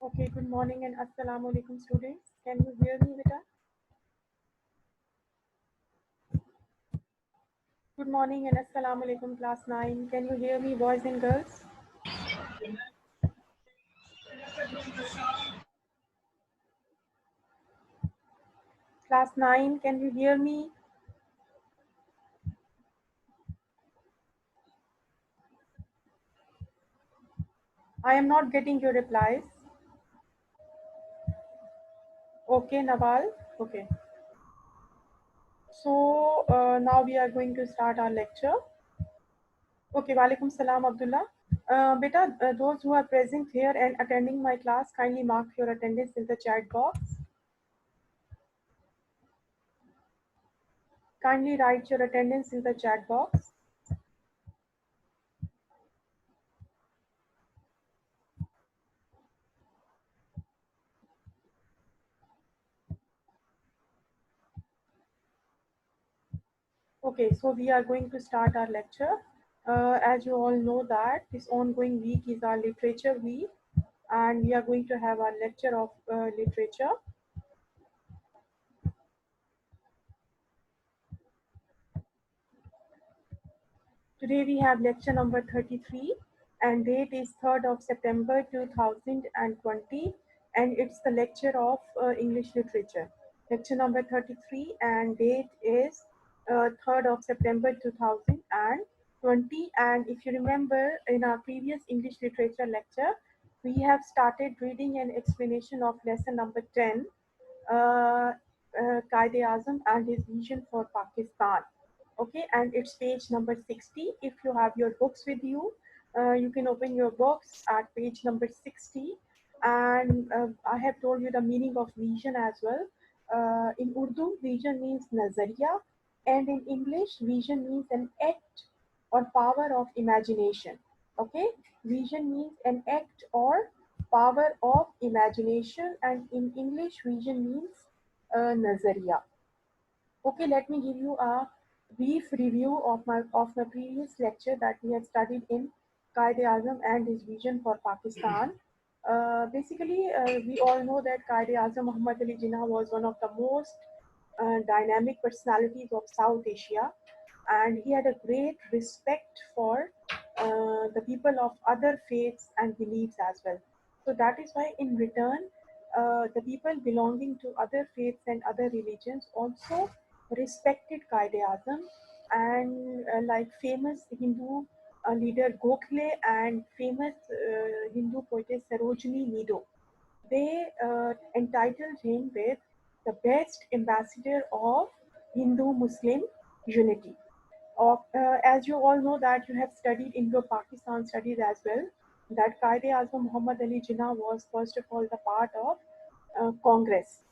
Okay, good morning and assalamu alaikum students. Can you hear me, beta? Good morning and assalamu alaikum class 9. Can you hear me, boys and girls? Class 9, can you hear me? I am not getting your replies. Okay, Nawal. Okay. So now we are going to start our lecture. Okay, walaikum salam, Abdullah. Beta, those who are present here and attending my class, kindly mark your attendance in the chat box. Kindly write your attendance in the chat box. Okay, so we are going to start our lecture. As you all know that this ongoing week is our literature week, and we are going to have our lecture of literature. Today we have lecture number 33 and date is 3rd of September 2020 and it's the lecture of English literature. Lecture number 33 and date is 3rd of September 2020 and if you remember in our previous English literature lecture we have started reading an explanation of lesson number 10 Qaid-e-Azam and his vision for Pakistan. Okay, and it's page number 60. If you have your books with you, you can open your books at page number 60. And I have told you the meaning of vision as well. In Urdu, vision means nazariya, and in English, vision means an act or power of imagination. Okay, vision means an act or power of imagination, and in English, vision means nazariya. Okay, let me give you a brief review of my previous lecture that we had studied in Qaid-e-Azam and his vision for Pakistan. Basically, we all know that Qaid-e-Azam Muhammad Ali Jinnah was one of the most dynamic personalities of South Asia, and he had a great respect for the people of other faiths and beliefs as well. So that is why, in return, the people belonging to other faiths and other religions also respected Qaid-e-Azam and like famous Hindu leader Gokhale and famous Hindu poetess Sarojini Nido. They entitled him with the best ambassador of Hindu-Muslim unity. As you all know that you have studied Indo-Pakistan studies as well, that Qaid-e-Azam Muhammad Ali Jinnah was first of all the part of Congress,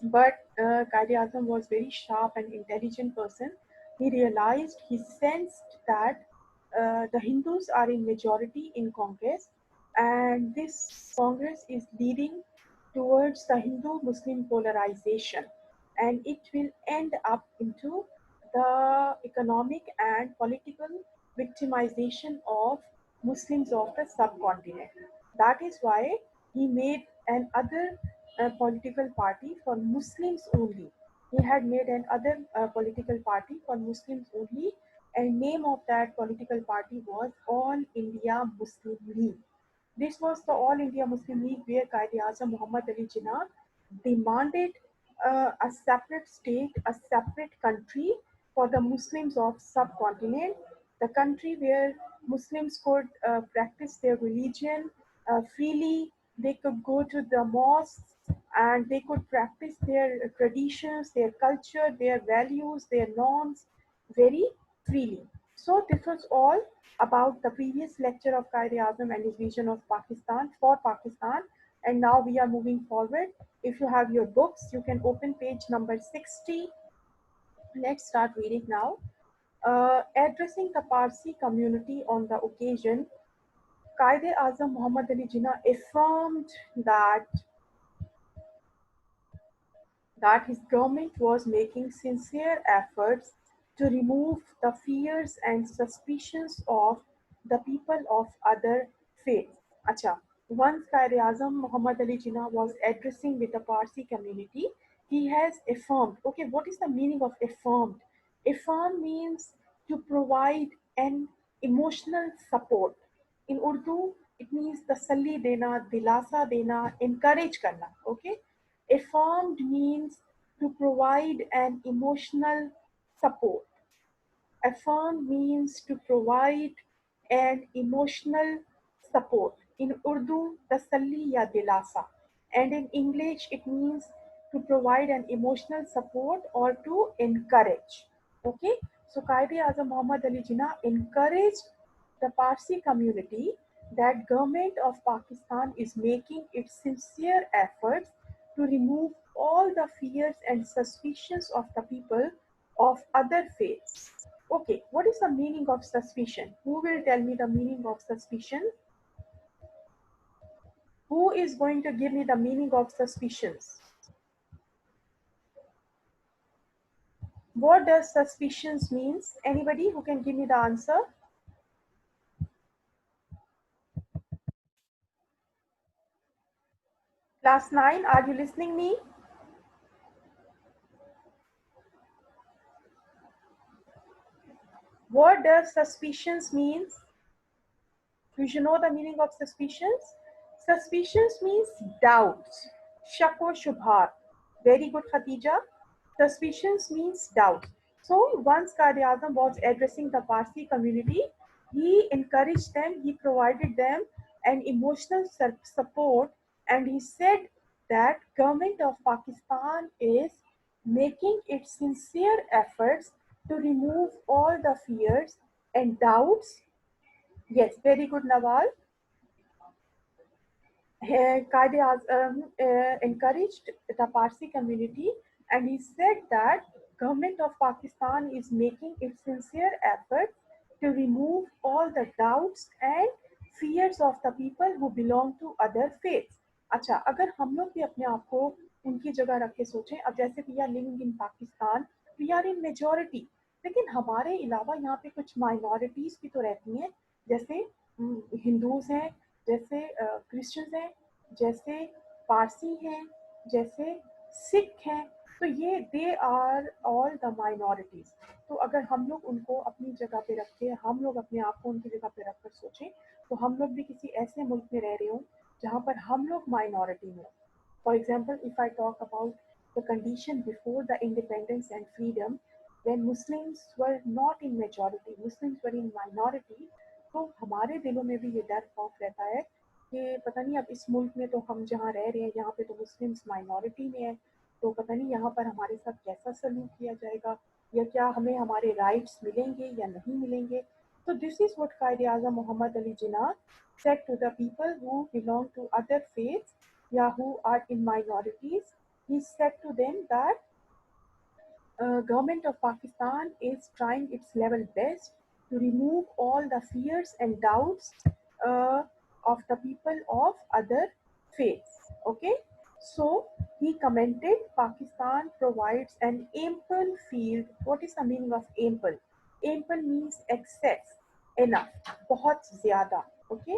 but Qaid-e-Azam was very sharp and intelligent person. He realized, he sensed that the Hindus are in majority in Congress, and this Congress is leading towards the Hindu-Muslim polarization, and it will end up into the economic and political victimization of Muslims of the subcontinent. That is why he made another political party for Muslims only. He had made another political party for Muslims only, and name of that political party was All India Muslim League. This was the All India Muslim League where Qaid-e-Azam Muhammad Ali Jinnah demanded a separate state, a separate country for the Muslims of subcontinent, the country where Muslims could practice their religion freely, they could go to the mosques and they could practice their traditions, their culture, their values, their norms very freely. So this was all about the previous lecture of Qaid-e-Azam and his vision of Pakistan for Pakistan. And now we are moving forward. If you have your books, you can open page number 60. Let's start reading now. Addressing the Parsi community on the occasion, Qaid-e-Azam Muhammad Ali Jinnah affirmed that his government was making sincere efforts to remove the fears and suspicions of the people of other faiths. Acha. Once Quaid-e-Azam Muhammad Ali Jinnah was addressing with the Parsi community, he has affirmed. Okay, what is the meaning of affirmed? Affirm means to provide an emotional support. In Urdu, it means tasalli dena, dilasa dena, encourage karna. Okay, affirmed means to provide an emotional support. Affirm means to provide an emotional support. In Urdu, tasalli ya dilasa. And in English, it means to provide an emotional support or to encourage. Okay, so Quaid-e-Azam Muhammad Ali Jinnah encouraged the Parsi community that government of Pakistan is making its sincere efforts to remove all the fears and suspicions of the people of other faiths. Okay, what is the meaning of suspicion? Who will tell me the meaning of suspicion? Who is going to give me the meaning of suspicions? What does suspicions means? Anybody who can give me the answer? Class 9, are you listening me? What does suspicions means? You should know the meaning of suspicions. Suspicions means doubts. Shako shubhat. Very good, Khatija. Suspicions means doubt. So once Quaid-e-Azam was addressing the Parsi community, he encouraged them, he provided them an emotional support, and he said that government of Pakistan is making its sincere efforts to remove all the fears and doubts. Yes, very good, Nawal. Qaid encouraged the Parsi community, and he said that government of Pakistan is making its sincere efforts to remove all the doubts and fears of the people who belong to other faiths. अच्छा, अगर हम लोग भी अपने आप को उनकी जगह रख के सोचें, अब जैसे we are living in Pakistan, we are in majority, लेकिन हमारे अलावा यहाँ पे कुछ माइनॉरिटीज भी तो रहती हैं, जैसे हिंदूज हैं, जैसे क्रिश्चियंस हैं, जैसे पारसी हैं, जैसे सिख हैं, तो ये they are all the minorities. तो अगर हम लोग उनको अपनी जगह पे रखें, हम लोग अपने आप को उनकी जगह पे रखकर सोचें, तो हम लोग भी किसी ऐसे मुल्क में रह रहे हों जहाँ पर हम लोग माइनॉरिटी में। For example, if I talk about the condition before the independence and freedom, when Muslims were not in majority, Muslims were in minority, तो हमारे दिलों में भी ये डर खौफ रहता है कि पता नहीं अब इस मुल्क में तो हम जहाँ रह रहे हैं यहाँ पे तो मुस्लिम्स माइनॉरिटी में है, तो पता नहीं यहाँ पर हमारे साथ कैसा सलूक किया जाएगा, या क्या हमें हमारे राइट्स मिलेंगे या नहीं मिलेंगे। तो this is what Quaid Azam Mohammad Ali Jinnah said to the people who belong to other faiths, या who are in minorities. He said to them that government of Pakistan is trying its level best to remove all the fears and doubts uh, of the people of other faiths. Okay, so he commented, Pakistan provides an ample field. What is the meaning of ample? Ample means excess, enough, बहुत ज़्यादा. Okay,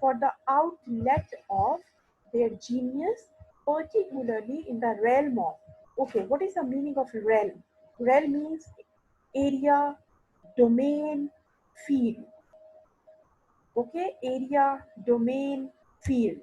for the outlet of their genius, particularly in the realm of. Okay, what is the meaning of realm? Realm means area, domain, field. Okay, area, domain, field.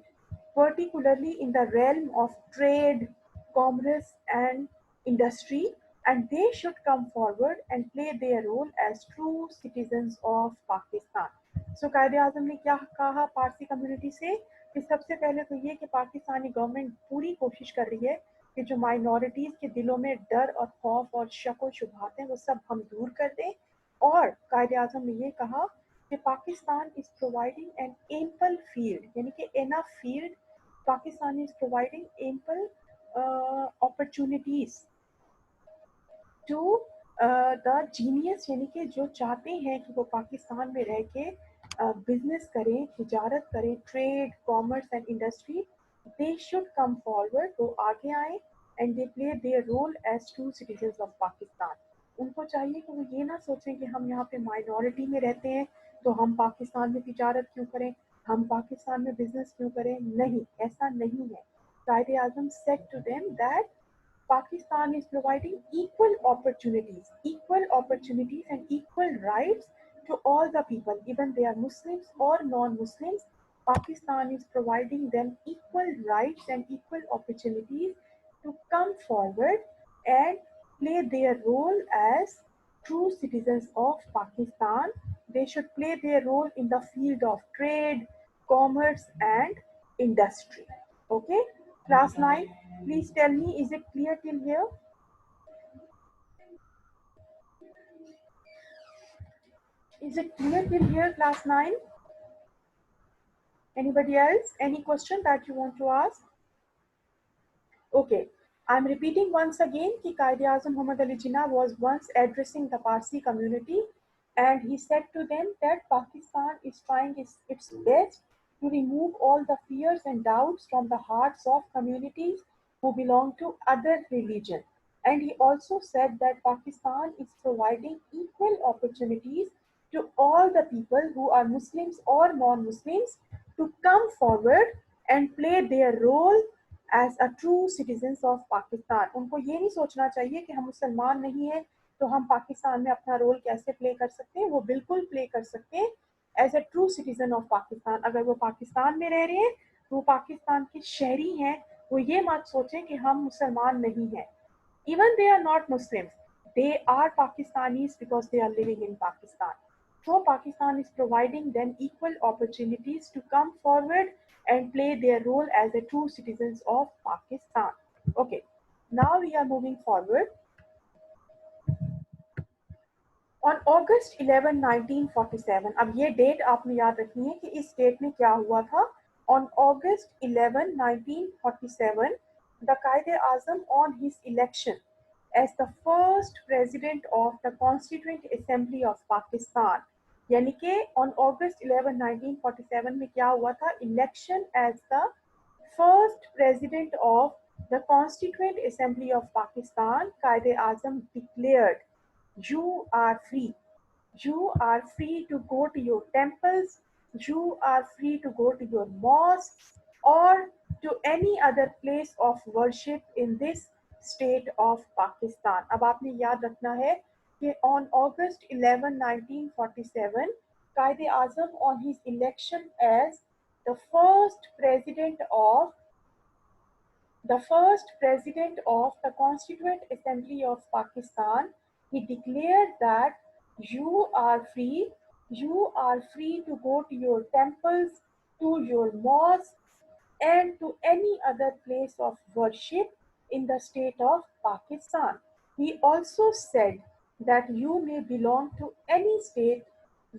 Particularly in the realm of trade, commerce, and industry, and they should come forward and play their role as true citizens of Pakistan. So कायद आजम ने क्या कहा Parsi community से कि सबसे पहले तो ये कि पाकिस्तानी गवर्नमेंट पूरी कोशिश कर रही है कि जो माइनॉरिटीज के दिलों में डर और खौफ और शक व शुबहात हैं वो सब हम दूर कर दें। और कायद आजम ने ये कहा कि Pakistan is providing an ample field, यानी कि enough field, Pakistan is providing ample opportunities to the genius, यानी कि जो चाहते हैं कि वो पाकिस्तान में रह के बिजनेस करें, तिजारत करें, trade, commerce and industry, they should come forward, वो आगे आए and they play their role as true citizens of Pakistan. उनको चाहिए कि वो ये ना सोचें कि हम यहाँ पे माइनॉरिटी में रहते हैं तो हम पाकिस्तान में तिजारत क्यों करें, हम पाकिस्तान में बिजनेस क्यों करें? नहीं, ऐसा नहीं है. कायदे आजम said to them that Pakistan is providing equal opportunities and equal rights to all the people, even they are Muslims or non-Muslims. Pakistan is providing them equal rights and equal opportunities to come forward and play their role as true citizens of Pakistan. They should play their role in the field of trade, commerce, and industry. Okay, class 9, please tell me, is it clear till here? Is it clear till here, class 9? Anybody else? Any question that you want to ask? Okay, I'm repeating once again कि Quaid-e-Azam Muhammad Ali Jinnah was once addressing the Parsi community, and he said to them that Pakistan is trying its best to remove all the fears and doubts from the hearts of communities who belong to other religion. And he also said that Pakistan is providing equal opportunities to all the people who are Muslims or non-Muslims to come forward and play their role as a true citizens of Pakistan. उनको ये नहीं सोचना चाहिए कि हम मुसलमान नहीं हैं तो हम पाकिस्तान में अपना रोल कैसे प्ले कर सकते हैं. वो बिल्कुल प्ले कर सकते हैं as a true citizen of Pakistan. अगर वो पाकिस्तान में रह रहे हैं तो वो पाकिस्तान के शहरी हैं. वो ये मत सोचें कि हम मुसलमान नहीं हैं. Even they are not Muslims, they are Pakistanis because they are living in Pakistan. So Pakistan is providing them equal opportunities to come forward and play their role as a true citizens of Pakistan. Okay, now we are moving forward. On August 11, 1947, अब ये date आपने याद रखनी है कि इस date में क्या हुआ था. On August 11, 1947, the Quaid-e-Azam on his election as the first president of the Constituent Assembly of Pakistan, यानी कि on August 11, 1947 में क्या हुआ था? Election as the first president of the Constituent Assembly of Pakistan, Quaid-e-Azam declared, you are free. You are free to go to your temples. You are free to go to your mosques or to any other place of worship in this state of Pakistan. अब आपने याद रखना है कि on August 11, 1947, Quaid-e-Azam on his election as the first president of the Constituent Assembly of Pakistan, he declared that you are free to go to your temples, to your mosques, and to any other place of worship in the state of Pakistan. He also said that you may belong to any state,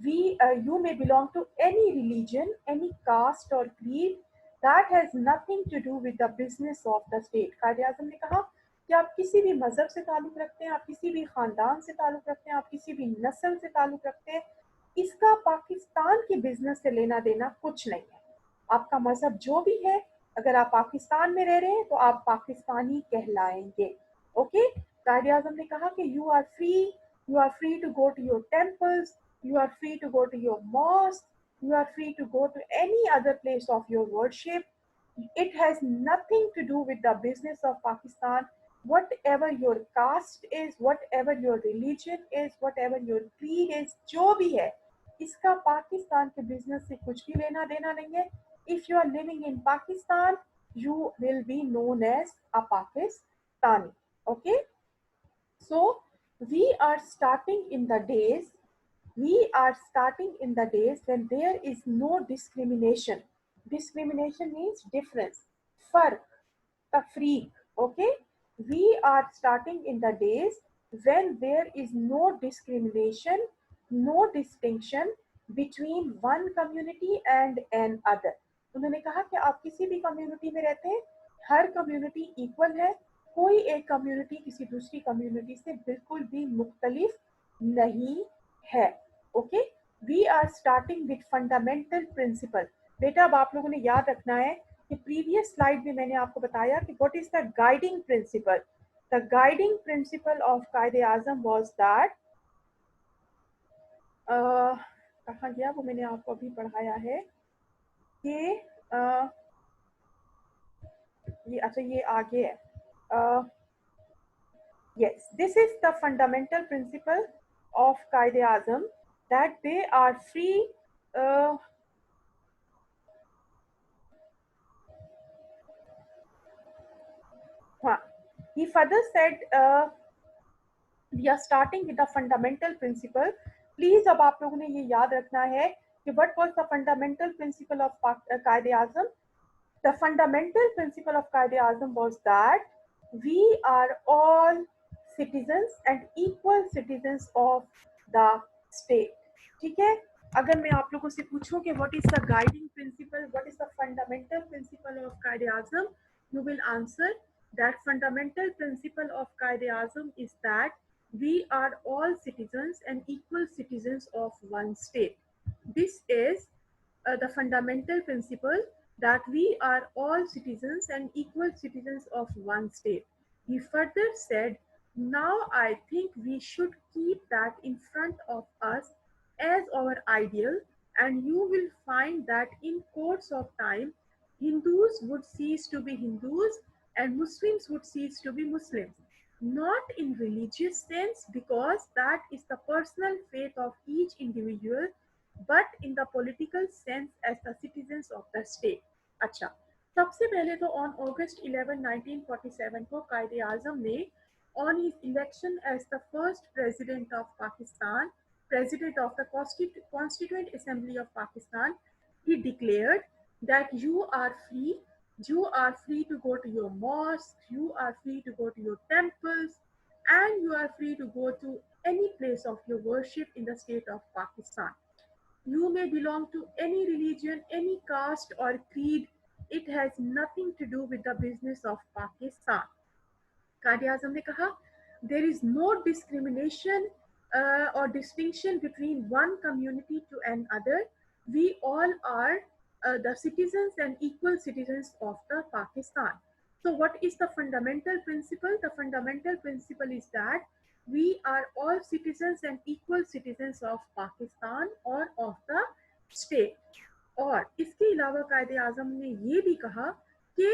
you may belong to any religion, any caste or creed that has nothing to do with the business of the state. कायदे आजम ने कहा कि आप किसी भी मजहब से ताल्लुक रखते हैं, आप किसी भी खानदान से ताल्लुक रखते हैं, आप किसी भी नस्ल से ताल्लुक रखते हैं, इसका पाकिस्तान की बिजनेस से लेना देना कुछ नहीं है. आपका मजहब जो भी है, अगर आप पाकिस्तान में रह रहे हैं तो आप पाकिस्तानी कहलाएंगे. ओके, कायदे आजम ने कहा कि you are free to go to your temples, you are free to go to your mosque, you are free to go to any other place of your worship. It has nothing to do with the business of Pakistan. Whatever your caste is, whatever your religion is, whatever your creed is, जो भी है, इसका पाकिस्तान के business से कुछ भी लेना देना नहीं है. If you are living in Pakistan, you will be known as a Pakistani. Okay? So we are starting in the days when there is no discrimination. Discrimination means difference. Farq, tafreeq. Okay? We are starting in the days when there is no discrimination, no distinction between one community and another. उन्होंने कहा कि आप किसी भी community में रहते हैं, हर community equal है. कोई एक कम्युनिटी किसी दूसरी कम्युनिटी से बिल्कुल भी मुख्तलिफ नहीं है. Okay, we are starting with fundamental principle. बेटा अब आप लोगों ने याद रखना है कि प्रीवियस स्लाइड में मैंने आपको बताया कि what is the guiding principal. The guiding principle of कायदे आजम वाज दैट, कहाँ गया वो, मैंने आपको अभी पढ़ाया है. ये अच्छा ये आगे है. Yes, this is the fundamental principle of Qaid-e-Azam, that they are free. Uh, he further said, we are starting with the fundamental principle. Please, अब आप लोगों ने ये याद रखना है कि what was the fundamental principle of Qaid-e-Azam? The fundamental principle of Qaid-e-Azam was that we are all citizens and equal citizens of the state. ठीक है. अगर मैं आप लोगों से पूछूं कि what is the guiding principle, what is the fundamental principle of Qaid-e-Azam, you will answer that fundamental principle of Qaid-e-Azam is that we are all citizens and equal citizens of one state. This is the fundamental principle, that we are all citizens and equal citizens of one state. He further said, now I think we should keep that in front of us as our ideal, and you will find that in course of time, Hindus would cease to be Hindus and Muslims would cease to be Muslims. Not in religious sense, because that is the personal faith of each individual, but in the political sense as the citizens of the state. अच्छा, सबसे पहले तो on August 11, 1947 को कायदे आजम ने on his election as the first president of Pakistan, president of the Constituent Assembly of Pakistan, he declared that you are free to go to your mosque, you are free to go to your temples, and you are free to go to any place of your worship in the state of Pakistan. You may belong to any religion, any caste or creed. It has nothing to do with the business of Pakistan. Qaid-e-Azam ne kaha, there is no discrimination or distinction between one community to another. We all are the citizens and equal citizens of the Pakistan. So what is the fundamental principle? The fundamental principle is that we are all citizens and equal citizens of Pakistan or of the state. और इसके अलावा कायदे आजम ने ये भी कहा कि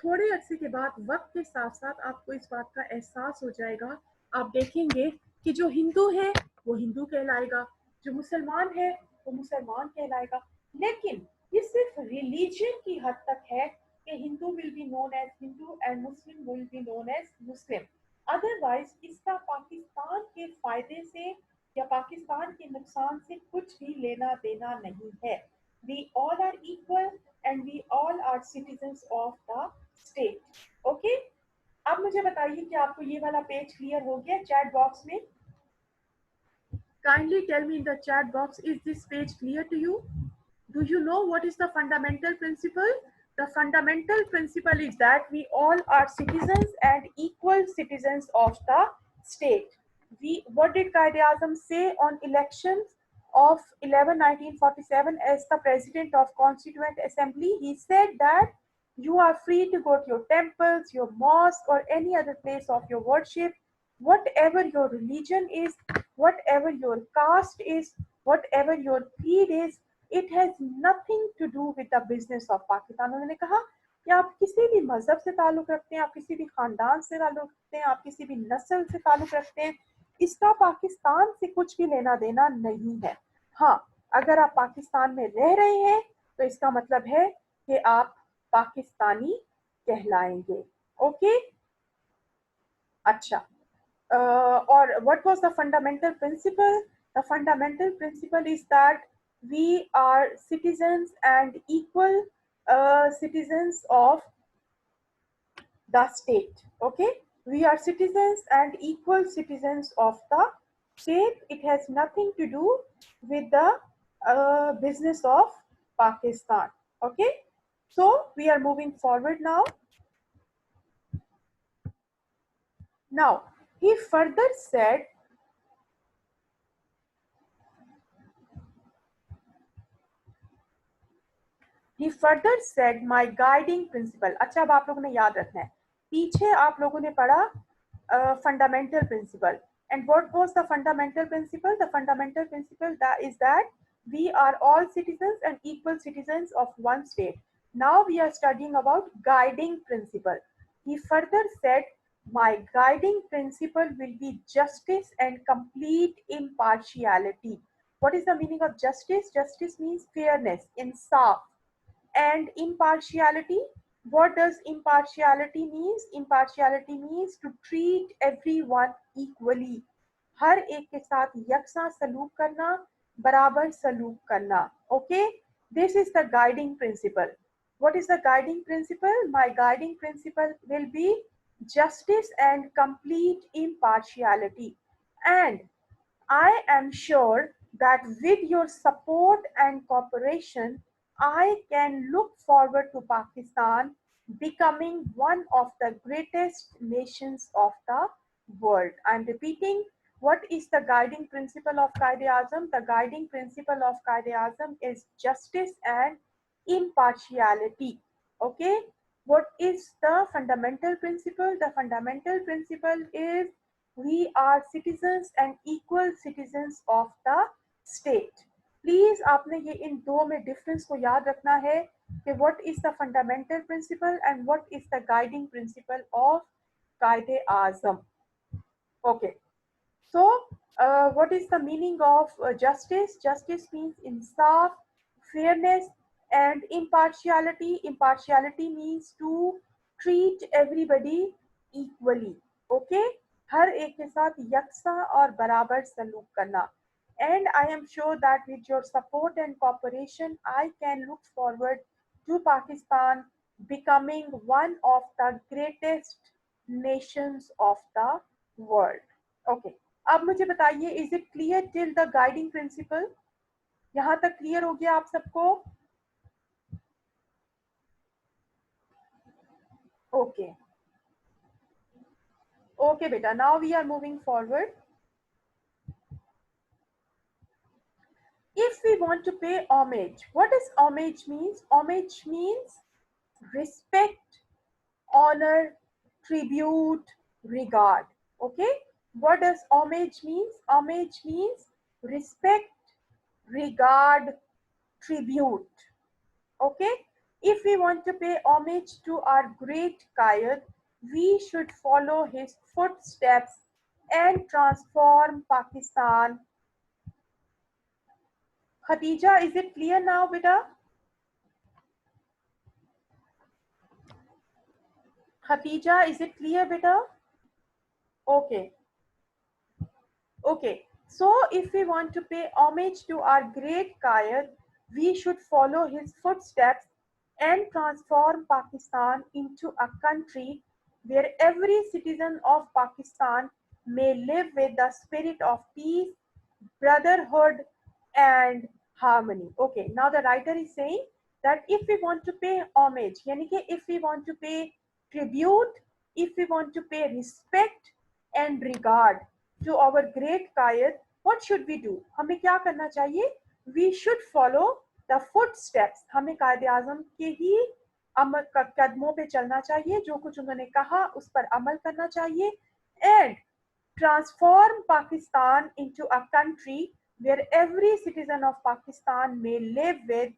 थोड़े अरसे के बाद वक्त के साथ साथ आपको इस बात का एहसास हो जाएगा. आप देखेंगे कि जो हिंदू है वो हिंदू कहलाएगा, जो मुसलमान है वो मुसलमान कहलाएगा. लेकिन ये सिर्फ रिलीजन की हद तक है कि Hindu will be known as Hindu and Muslim will be known as Muslim. Otherwise इसका पाकिस्तान के फायदे से या पाकिस्तान के नुकसान से कुछ भी लेना देना नहीं है. We all are equal and we all are citizens of the state. Okay? अब मुझे बताइए कि आपको ये वाला पेज क्लियर हो गया चैट बॉक्स में. Kindly tell me in the chat box, is this page clear to you? Do you know what is the fundamental principle? The fundamental principle is that we all are citizens and equal citizens of the state. What did Qaid-e-Azam say on elections of 11/1947 as the president of Constituent Assembly? He said that you are free to go to your temples, your mosque, or any other place of your worship, whatever your religion is, whatever your caste is, whatever your creed is, it has nothing to do with the business of Pakistan. उन्होंने कहा कि आप किसी भी मजहब से ताल्लुक रखते हैं, आप किसी भी खानदान से ताल्लुक रखते हैं, आप किसी भी नस्ल से ताल्लुक रखते हैं, इसका पाकिस्तान से कुछ भी लेना देना नहीं है. हाँ, अगर आप पाकिस्तान में रह रहे हैं तो इसका मतलब है कि आप पाकिस्तानी कहलाएंगे. ओके? अच्छा. Or what was the fundamental principle? The fundamental principle is that we are citizens and equal citizens of the state. Okay, we are citizens and equal citizens of the state. It has nothing to do with the business of Pakistan. Okay, so we are moving forward now. Now, he further said, my guiding principle. अच्छा, अब आप लोगों ने याद रखना है, पीछे आप लोगों ने पढ़ा fundamental principle. And what was the fundamental principle? The fundamental principle that is that We are all citizens and equal citizens of one state. Now we are studying about guiding principle. He further said, my guiding principle will be justice and complete impartiality. What is the meaning of justice? Justice means fairness, insaf. And impartiality, what does impartiality means? Impartiality means to treat everyone equally. हर एक के साथ यकसा सलूक करना, बराबर सलूक करना. Okay, this is the guiding principle. What is the guiding principle? My guiding principle will be justice and complete impartiality. And I am sure that with your support and cooperation, I can look forward to Pakistan becoming one of the greatest nations of the world. I am repeating, what is the guiding principle of Quaid-e-Azam? The guiding principle of Quaid-e-Azam is justice and impartiality. Okay? What is the fundamental principle? The fundamental principle is we are citizens and equal citizens of the state. Please आपने ये इन दो में difference को याद रखना है कि what is the fundamental principle and what is the guiding principle of कायदे आजम. Okay, so what is the meaning of justice? Justice means insaf, fairness, and impartiality. Impartiality means to treat everybody equally. Okay, हर एक के साथ यकसा और बराबर सलूक करना. And I am sure that with your support and cooperation, I can look forward to Pakistan becoming one of the greatest nations of the world. Okay. अब मुझे बताइए, is it clear till the guiding principle? यहां तक clear हो गया आप सबको? Okay okay बेटा, now we are moving forward. If we want to pay homage, what does homage means? Homage means respect, honor, tribute, regard. Okay, what does homage means? Homage means respect, regard, tribute. Okay, if we want to pay homage to our great Qaid, we should follow his footsteps and transform Pakistan. Khatija, is it clear now, beta? Khatija, is it clear, beta? Okay. Okay, so if we want to pay homage to our great Qaid, we should follow his footsteps and transform Pakistan into a country where every citizen of Pakistan may live with the spirit of peace, brotherhood, and harmony. Okay, now the writer is saying that if we want to pay homage, yani कि if we want to pay tribute, if we want to pay respect and regard to our great Qaid, what should we do? हमें क्या करना चाहिए? We should follow the footsteps. हमें कायदे आजम के ही कदमों पे चलना चाहिए. जो कुछ उन्होंने कहा उस पर अमल करना चाहिए. And transform Pakistan into a country where every citizen of Pakistan may live with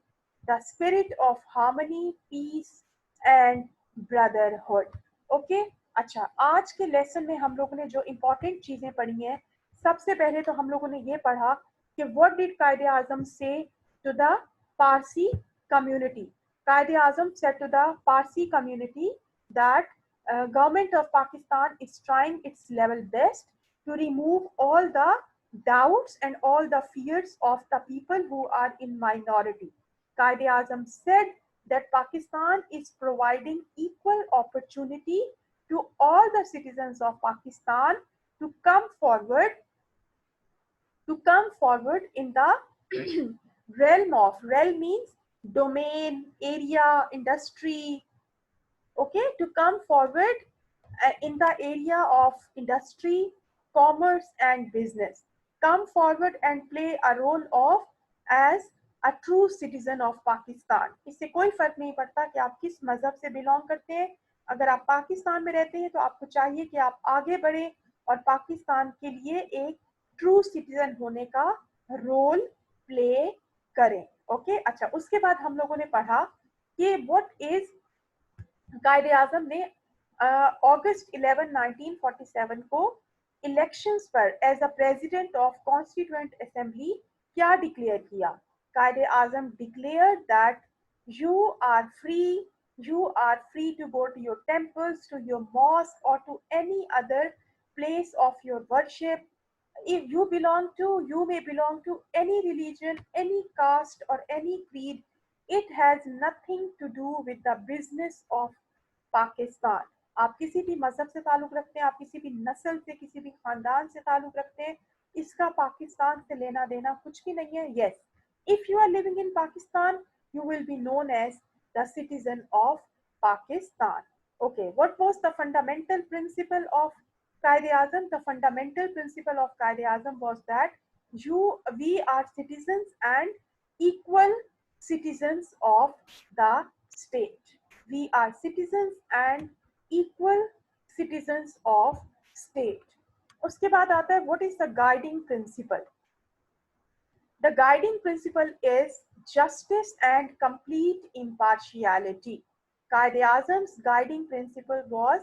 the spirit of harmony, peace and brotherhood. Okay? अच्छा, आज के लेसन में हम लोगों ने जो इम्पोर्टेंट चीजें पढ़ी हैं, सबसे पहले तो हम लोगों ने ये पढ़ा कि व्हाट डिड कायदे आजम से टू द पारसी कम्युनिटी. कायदे आजम said to the Parsi community that government of Pakistan is trying its level best to remove all the doubts and all the fears of the people who are in minority. Quaid-e-Azam said that Pakistan is providing equal opportunity to all the citizens of Pakistan to come forward in the realm means domain, area, industry. Okay, to come forward in the area of industry, commerce and business. Come forward and play a role of as a true citizen of Pakistan. इससे कोई फर्क नहीं पड़ता कि आप किस मजहब से बिलोंग करते हैं. अगर आप पाकिस्तान में रहते हैं तो आपको चाहिए कि आप आगे बढ़े और पाकिस्तान के लिए एक ट्रू सिटीजन होने का रोल प्ले करें। ओके अच्छा, उसके बाद हम लोगों ने पढ़ा कि व्हाट इज कायदे आजम ने अगस्त 11 1947 को इलेक्शंस पर as a president of constituent assembly क्या डिक्लेयर किया? Quaid-e-Azam declare that you are free you are free to go to your temples, to your mosque, or to any other place of your worship. If you may belong to any religion, any caste, or any creed. It has nothing to do with the business of Pakistan. आप किसी भी मजहब से ताल्लुक रखते हैं, आप किसी भी नस्ल से, किसी भी खानदान से ताल्लुक रखते हैं, इसका पाकिस्तान से लेना देना कुछ भी नहीं है। Yes, if you are living in Pakistan, you will be known as the citizen of Pakistan. Okay, what was the fundamental principle of Qaid-e-Azam? The fundamental principle of Qaid-e-Azam was that we are citizens and equal citizens of the state. We are citizens and equal citizens of state. उसके बाद आता है what is the guiding principle? The guiding principle is justice and complete impartiality. Qaid-e-Azam's guiding principle was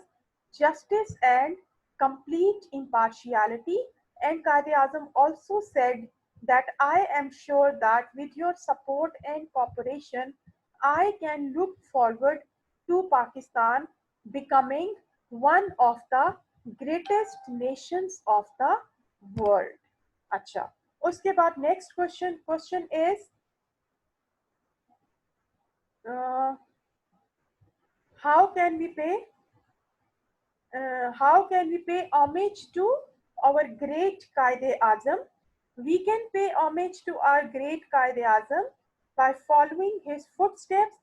justice and complete impartiality, and Qaid-e-Azam also said that I am sure that with your support and cooperation, I can look forward to Pakistan becoming one of the greatest nations of the world. अच्छा, उसके बाद next question is how can we pay homage to our great Qaid-e-Azam? We can pay homage to our great Qaid-e-Azam by following his footsteps,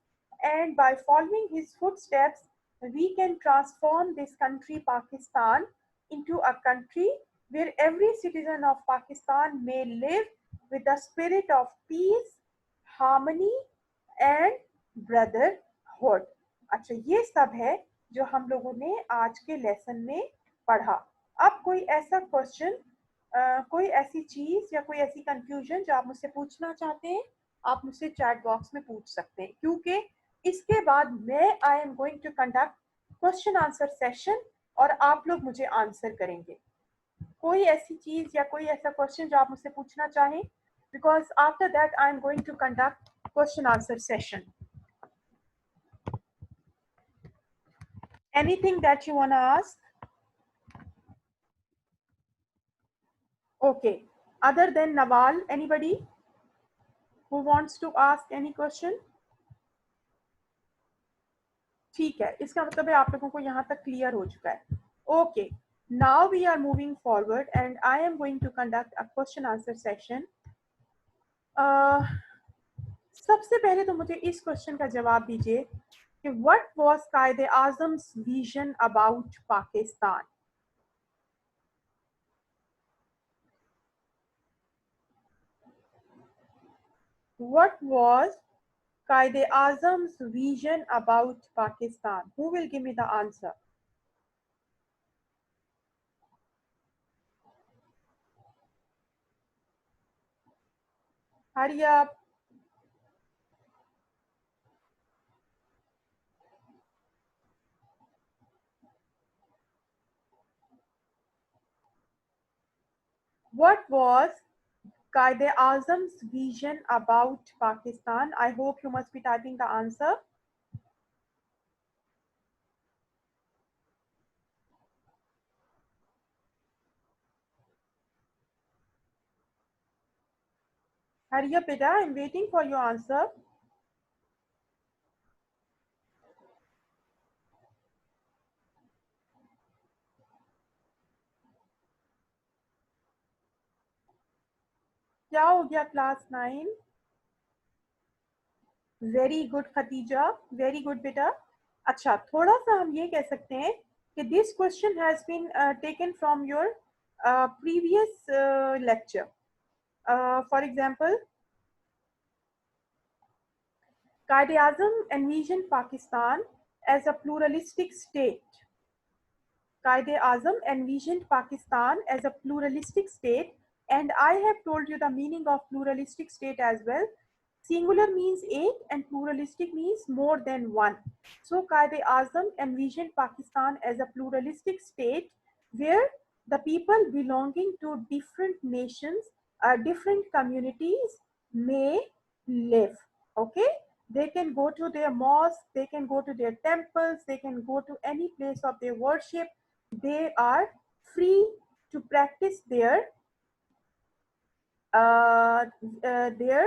and by following his footsteps, we can transform this country, Pakistan, into a country where every citizen of Pakistan may live with the spirit of peace, harmony, and brotherhood. अच्छा, ये सब है जो हम लोगों ने आज के लेसन में पढ़ा। अब कोई ऐसा क्वेश्चन, कोई ऐसी चीज या कोई ऐसी कंफ्यूजन जो आप मुझसे पूछना चाहते हैं, आप मुझसे चैट बॉक्स में पूछ सकते हैं, क्योंकि इसके बाद मैं I am going to conduct question answer session और आप लोग मुझे आंसर करेंगे। कोई ऐसी चीज या कोई ऐसा क्वेश्चन जो आप मुझसे पूछना चाहें, because after that I am going to conduct question answer session. Anything that you want to ask? Okay. Other than Nawal, anybody who wants to ask any question? ठीक है, इसका मतलब है आप लोगों को यहाँ तक क्लियर हो चुका है। Okay. Now we are moving forward and I am going to conduct a question answer session. सबसे पहले तो मुझे इस क्वेश्चन का जवाब दीजिए कि what was Qaid-e-Azam's vision about Pakistan? What was Qaid-e-Azam's vision about Pakistan? Who will give me the answer? Hurry up. What was Qaid-e-Azam's vision about Pakistan? I hope you must be typing the answer. Hurry up, beta. I'm waiting for your answer. क्या हो गया class 9? Very good Khatija, very good बेटा। अच्छा, थोड़ा सा हम ये कह सकते हैं कि this question has been taken from your previous lecture. For example, Qaid-e-Azam envisioned Pakistan as a pluralistic state. Qaid-e-Azam envisioned Pakistan as a pluralistic state, and I have told you the meaning of pluralistic state as well. Singular means एक and pluralistic means more than one. So Quaid-e-Azam envisioned Pakistan as a pluralistic state where the people belonging to different nations, different communities may live. Okay, they can go to their mosque, they can go to their temples, they can go to any place of their worship. They are free to practice uh, their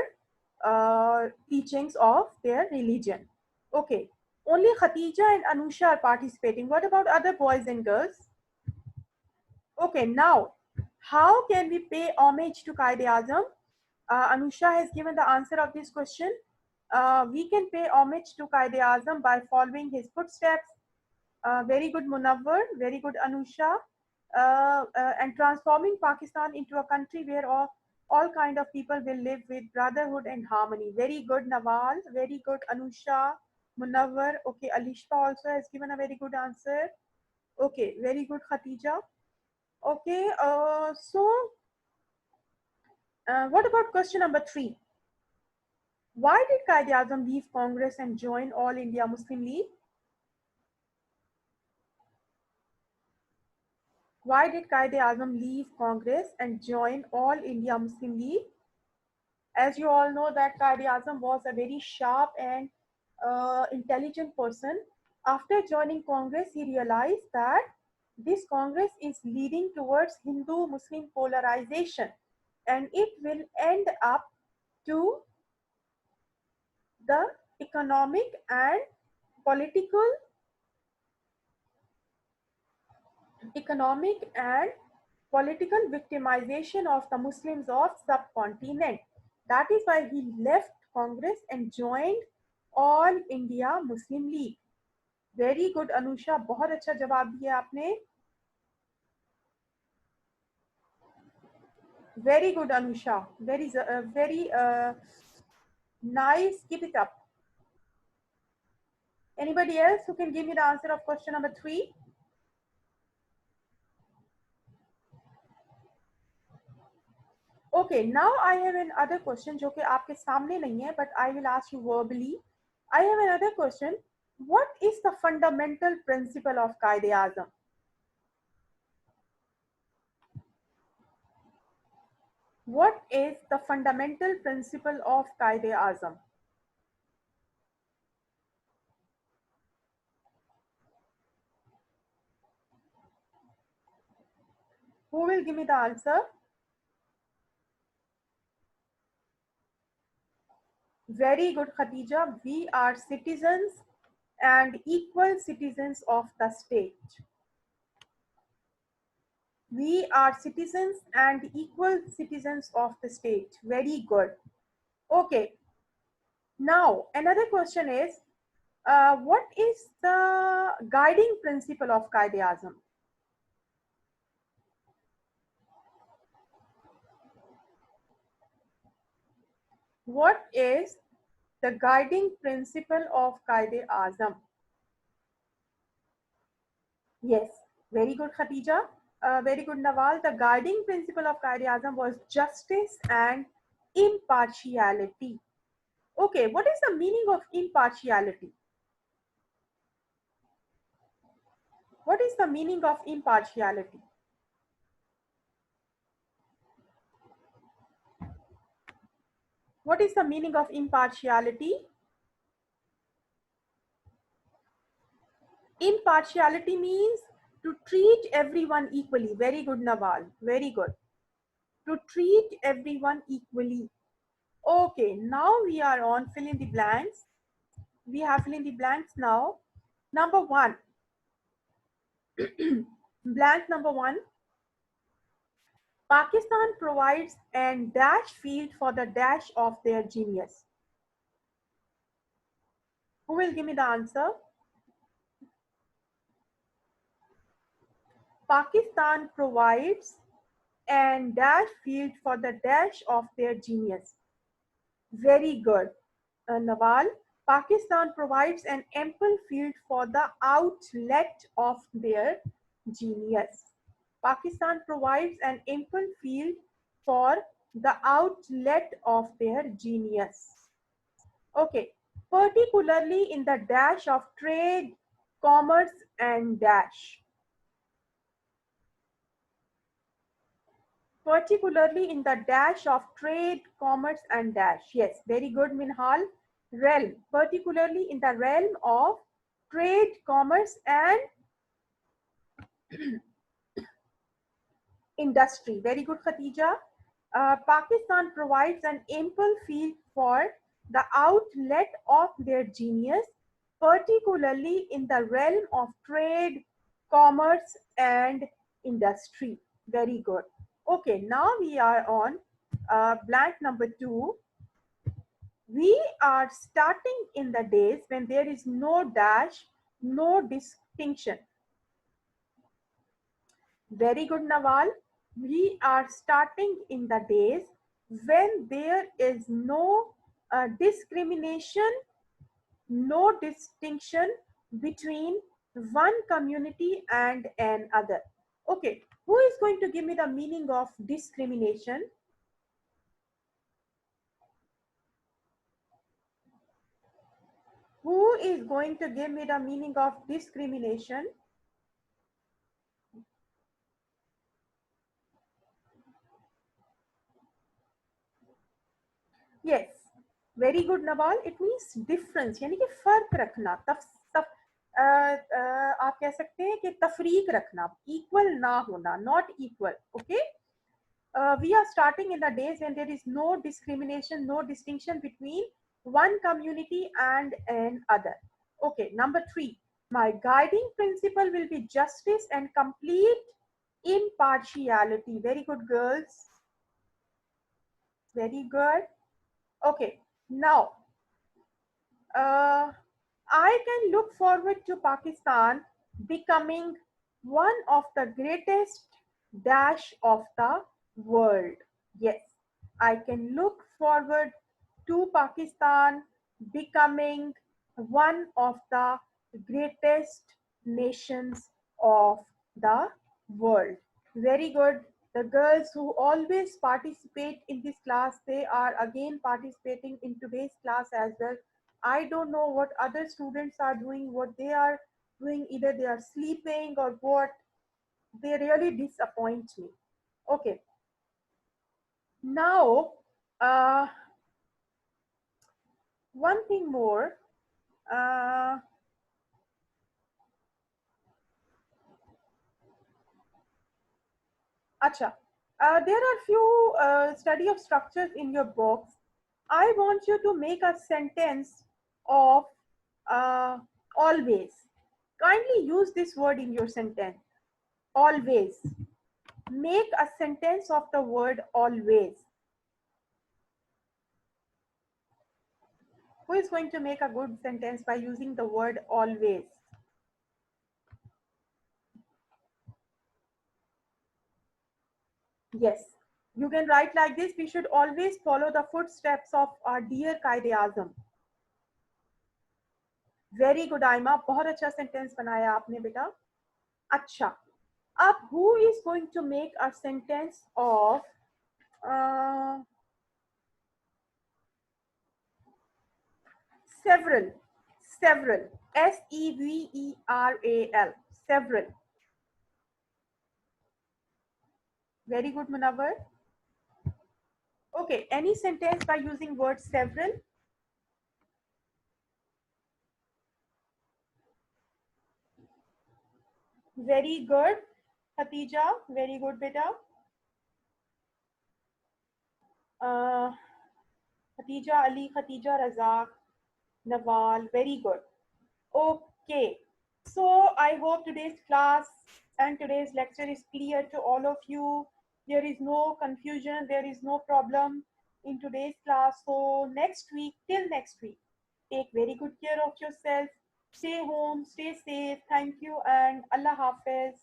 teachings of their religion. Okay, only Khatija and Anusha are participating. What about other boys and girls? Okay, now how can we pay homage to Quaid-e-Azam? Anusha has given the answer of this question. We can pay homage to Quaid-e-Azam by following his footsteps. Very good Munawwar, very good Anusha. And transforming Pakistan into a country where all kind of people will live with brotherhood and harmony. Very good Nawal, very good Anusha, Munawwar. Okay, Alishpa also has given a very good answer. Okay, very good Khatija. Okay, what about question number 3? Why did Quaid-e-Azam leave Congress and join All India Muslim League? Why did Quaid-e-Azam leave Congress and join All India Muslim League? As you all know that Quaid-e-Azam was a very sharp and intelligent person. After joining Congress, he realized that this Congress is leading towards Hindu-Muslim polarization and it will end up to the economic and political victimization of the Muslims of subcontinent. That is why he left Congress and joined All India Muslim League. Very good Anusha, बहुत अच्छा जवाब दिया आपने. Very good Anusha, very nice. Keep it up. Anybody else who can give me the answer of question number 3? Okay, now I have another question जो कि आपके सामने नहीं है, but I will ask you verbally. I have another question. What is the fundamental principle of Quaid-e-Azam? What is the fundamental principle of Quaid-e-Azam? Who will give me the answer? Very good, Khadija. We are citizens and equal citizens of the state. We are citizens and equal citizens of the state. Very good. Okay. Now, another question is, what is the guiding principle of Quaid-e-Azam? What is the guiding principle of Quaid-e-Azam? Yes, very good, Khadija. Very good, Nawal. The guiding principle of Quaid-e-Azam was justice and impartiality. Okay, what is the meaning of impartiality? What is the meaning of impartiality? What is the meaning of impartiality? Impartiality means to treat everyone equally. Very good, Nawal. Very good. To treat everyone equally. Okay, now we are on fill in the blanks. We have fill in the blanks now. Number 1. Blank number 1. Pakistan provides an dash field for the dash of their genius. Who will give me the answer? Pakistan provides an dash field for the dash of their genius. Very good. Nawal, Pakistan provides an ample field for the outlet of their genius. Pakistan provides an ample field for the outlet of their genius. Okay, particularly in the dash of trade, commerce, and dash. Particularly in the dash of trade, commerce, and dash. Yes, very good, Minhal. Realm, particularly in the realm of trade, commerce, and industry. Very good, Khatija. Pakistan provides an ample field for the outlet of their genius, particularly in the realm of trade, commerce, and industry. Very good. Okay, now we are on blank number 2. We are starting in the days when there is no dash, no distinction. Very good, Nawal. We are starting in the days when there is no discrimination, no distinction between one community and another. Okay, who is going to give me the meaning of discrimination? Who is going to give me the meaning of discrimination? Yes, very good, Nawal. It means difference, यानी कि फर्क रखना, आप कह सकते हैं कि तफरीक रखना, equal ना होना, not equal. Okay. We are starting in the days when there is no discrimination, no distinction between one community and another. Okay, number 3. My guiding principle will be justice and complete impartiality. Very good, girls. Very good. Okay, now uh, I can look forward to Pakistan becoming one of the greatest dash of the world. Yes, I can look forward to Pakistan becoming one of the greatest nations of the world. Very good. The girls who always participate in this class, they are again participating in today's class as well. I don't know what other students are doing, what they are doing. Either they are sleeping or what. They really disappoint me. Okay. Now, uh, one thing more. Uh, Acha, there are few study of structures in your books. I want you to make a sentence of uh, always. Kindly use this word in your sentence. Always. Make a sentence of the word always. Who is going to make a good sentence by using the word always? Yes. You can write like this. We should always follow the footsteps of our dear Qaid Azam. Very good Aima, बहुत अच्छा sentence बनाया आपने बेटा. अच्छा, अब who is going to make a sentence of several, several, several, several. Very good, Munawar. Okay, any sentence by using word several? Very good, Khatija. Very good, beta. uh, Khatija Ali, Khatija Razak, Nawal. Very good. Okay, so I hope today's class and today's lecture is clear to all of you. There is no confusion, there is no problem in today's class. So next week, till next week, take very good care of yourself. Stay home, stay safe. Thank you and Allah Hafiz.